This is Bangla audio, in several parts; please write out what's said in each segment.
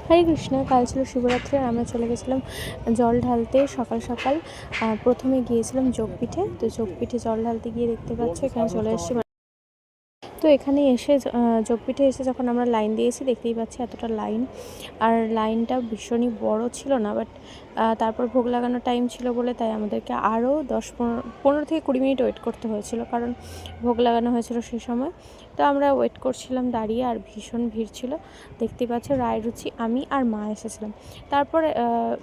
হরে কৃষ্ণ। কাল ছিল শিবরাত্রি আর আমরা চলে গেছিলাম জল ঢালতে সকাল সকাল। প্রথমে গিয়েছিলাম যোগপীঠে, তো যোগপীঠে জল ঢালতে গিয়ে দেখতে পাচ্ছ এখানে চলে এসেছি। তো এখানে এসে যোগপীঠে এসে যখন আমরা লাইন দিয়েছি দেখতেই পাচ্ছি এতটা লাইন, আর লাইনটা ভীষণই বড় ছিল না, বাট তারপর ভোগ লাগানোর টাইম ছিল বলে তাই আমাদেরকে আরও 10-15 থেকে 20 মিনিট ওয়েট করতে হয়েছিল, কারণ ভোগ লাগানো হয়েছিল সেই সময়। তো আমরা ওয়েট করছিলাম দাঁড়িয়ে, আর ভীষণ ভিড় ছিল। দেখতেই পাচ্ছ রায়রুচি, আমি আর মা এসেছিলাম। তারপর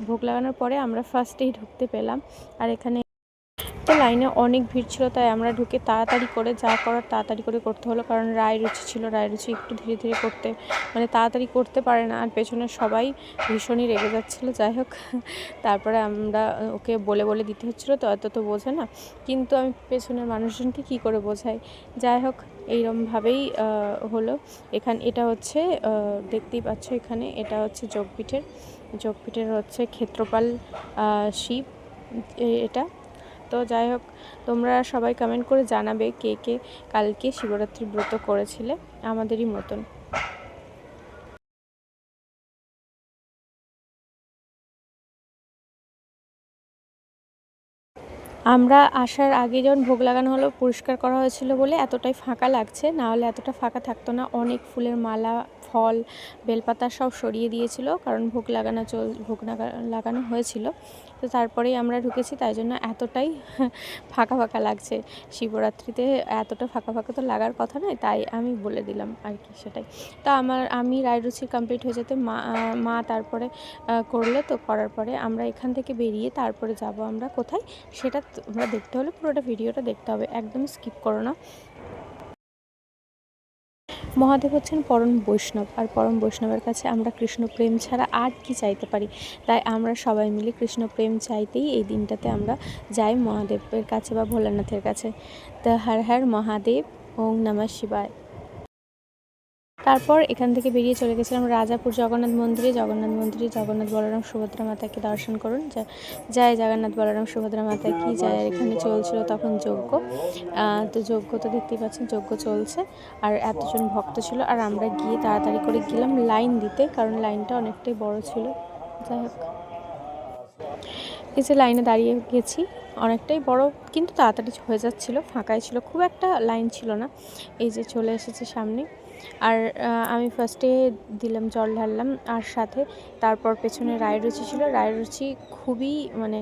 ভোগ লাগানোর পরে আমরা ফার্স্টেই ঢুকতে পেলাম, আর এখানে তো লাইনে অনেক ভিড় ছিল, তাই আমরা ঢুকে তাড়াতাড়ি করে যা করার তাড়াতাড়ি করে করতে হলো, কারণ রায়রুচি ছিল, রায়রুচি একটু ধীরে ধীরে করতে মানে তাড়াতাড়ি করতে পারে না, আর পেছনে সবাই ভীষণই রেগে যাচ্ছিলো। যাই হোক, তারপরে আমরা ওকে বলে বলে দিতে হচ্ছিলো, তো এত তো বোঝে না, কিন্তু আমি পেছনের মানুষজনকে কি করে বোঝাই। যাই হোক, এইরকমভাবেই হলো। এটা হচ্ছে দেখতেই পাচ্ছ এখানে, এটা হচ্ছে যোগপীঠের হচ্ছে ক্ষেত্রপাল শিব এটা। তো যাই হোক, তোমরা সবাই কমেন্ট করে জানাবে কে কে কালকে শিবরাত্রি ব্রত করেছিলে আমাদেরই মতন। আমরা আসার আগে যখন ভোগ লাগানো হলো পরিষ্কার করা হয়েছিল বলে এতটাই ফাঁকা লাগছে, না হলে এতটা ফাঁকা থাকতো না। অনেক ফুলের মালা, ফল, বেলপাতা সব সরিয়ে দিয়েছিল, কারণ ভোগ লাগানো হয়েছিল। তো তারপরেই আমরা ঢুকেছি, তাই জন্য এতটাই ফাঁকা ফাঁকা লাগছে। শিবরাত্রিতে এতটা ফাঁকা ফাঁকা তো লাগার কথা নয়, তাই আমি বলে দিলাম আর কি, সেটাই। তো আমি রায়রুচি কমপ্লিট হয়ে যেতে মা তারপরে করলো। তো করার পরে আমরা এখান থেকে বেরিয়ে তারপরে যাব আমরা কোথায়, সেটা তোমরা দেখতে হলে পুরোটা ভিডিওটা দেখতে হবে, একদম স্কিপ করো না। মহাদেব হচ্ছেন পরম বৈষ্ণব, আর পরম বৈষ্ণবের কাছে আমরা কৃষ্ণ প্রেম ছাড়া আর কি চাইতে পারি। তাই আমরা সবাই মিলে কৃষ্ণ প্রেম চাইতেই এই দিনটাতে আমরা যাই মহাদেবের কাছে বা ভোলানাথের কাছে। তো হর হর মহাদেব, ওম নমঃ শিবায়। তারপর এখান থেকে বেরিয়ে চলে গেছিলাম রাজাপুর জগন্নাথ মন্দিরে। জগন্নাথ বলরাম সুভদ্রা মাতাকে দর্শন করুন। জয় জগন্নাথ বলরাম সুভদ্রা মাতা কি জয়। এখানে চলছিল তখন যজ্ঞ, তো যজ্ঞ তো দেখতেই পাচ্ছেন, যজ্ঞ চলছে, আর এতজন ভক্ত ছিল, আর আমরা গিয়ে তাড়াতাড়ি করে গেলাম লাইন দিতে, কারণ লাইনটা অনেকটাই বড় ছিল। যাই হোক, এই যে লাইনে দাঁড়িয়ে গেছি, অনেকটাই বড়, কিন্তু তাড়াতাড়ি হয়ে যাচ্ছিলো, ফাঁকাই ছিল, খুব একটা লাইন ছিল না। এই যে চলে এসেছে সামনে, আর আমি ফার্স্টে দিলাম, জল ঢাললাম, আর সাথে তারপর পেছনে রায়রুচি ছিল। রায়রুচি খুবই মানে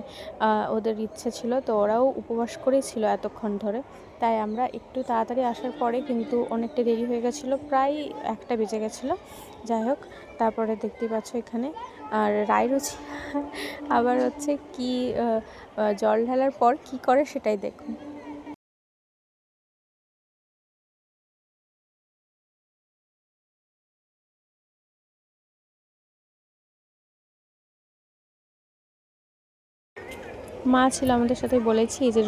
ওদের ইচ্ছে ছিল, তো ওরাও উপবাস করেই ছিল এতক্ষণ ধরে। তাই আমরা একটু তাড়াতাড়ি আসার পরে কিন্তু অনেকটা দেরি হয়ে গেছিলো, প্রায় 1টা বেজে গেছিলো। যাই হোক, তারপরে দেখতেই পাচ্ছ এখানে আর রায়রুচি আবার হচ্ছে কি জল ঢালার পর কি করে সেটাই দেখুন। মা ছিল আমাদের সাথে, বলেছি এই যে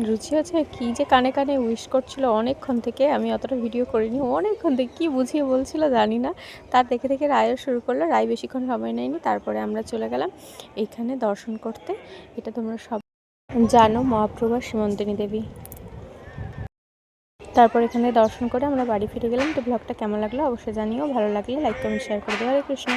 রুচি হচ্ছে কী যে কানে কানে উইশ করছিল অনেকক্ষণ থেকে, আমি অতটা ভিডিও করিনি, অনেকক্ষণ থেকে কী বুঝিয়ে বলছিল জানি না। তার দেখে দেখে রায়ও শুরু করলো, রায় বেশিক্ষণ সময় নেয়নি, তারপরে আমরা চলে গেলাম এইখানে দর্শন করতে। এটা তোমরা সব জানো, মহাপ্রভা সীমন্তিনী দেবী। তারপর এখানে দর্শন করে আমরা বাড়ি ফিরে গেলাম। তো ব্লগটা কেমন লাগলো অবশ্যই জানিও, ভালো লাগলে লাইক কমেন্ট শেয়ার করে দেবো। হরে কৃষ্ণ।